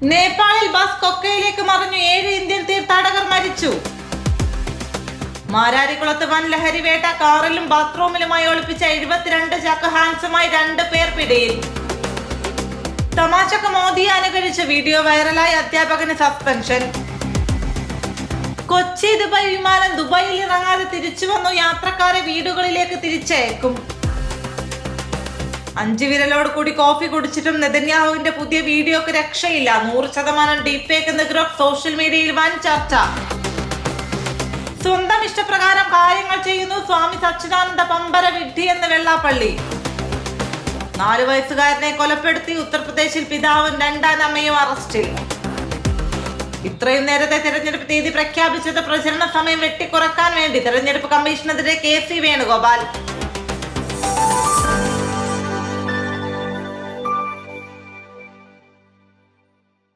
നേപ്പാളിൽ ബസ് കൊക്കയിലേക്ക് മറിഞ്ഞു 7 ഇന്ത്യൻ തീർത്ഥാടകർ മരിച്ചു. മാരാരിക്കുളത്ത് വൻ ലഹരി വേട്ട. കാറിലും ബാത്റൂമിലുമായി ഒളിപ്പിച്ച 72 ചാക്ക് ഹാൻസുമായി 2 പേർ പിടിയിൽ. തമാശക്ക് മോദിയെ അനുകരിച്ച് വീഡിയോ വൈറലായി. അധ്യാപകന് സസ്പെൻഷൻ. കൊച്ചി ദുബായ് വിമാനം ദുബായിൽ ഇറങ്ങാതെ തിരിച്ചു വന്നു. യാത്രക്കാരെ വീടുകളിലേക്ക് തിരിച്ചയക്കും. 5 വിരലോട് കൂടി കോഫി കുടിച്ചിട്ടും നെതന്യാഹുവിന്റെ പുതിയ വീഡിയോക്ക് രക്ഷയില്ല. 100% ഡീപ്ഫേക്ക് എന്ന് ഗ്രൂപ്പ്. സോഷ്യൽ മീഡിയയിൽ വൻ ചർച്ച. സ്വന്തം ഇഷ്ടപ്രകാരം കാര്യങ്ങൾ ചെയ്യുന്നു സ്വാമി സച്ചിദാനന്ദ പമ്പര വിഡ്ഢി എന്ന് വെള്ളാപ്പള്ളി. 4 വയസ്സുകാരനെ കൊലപ്പെടുത്തി. ഉത്തർപ്രദേശിൽ പിതാവും 2 അമ്മയും അറസ്റ്റിൽ. ഇത്രയും നേരത്തെ തെരഞ്ഞെടുപ്പ് തീയതി പ്രഖ്യാപിച്ചത് പ്രചരണ സമയം വെട്ടിക്കുറക്കാൻ വേണ്ടി. തെരഞ്ഞെടുപ്പ് കമ്മീഷനെതിരെ KC വേണുഗോപാൽ.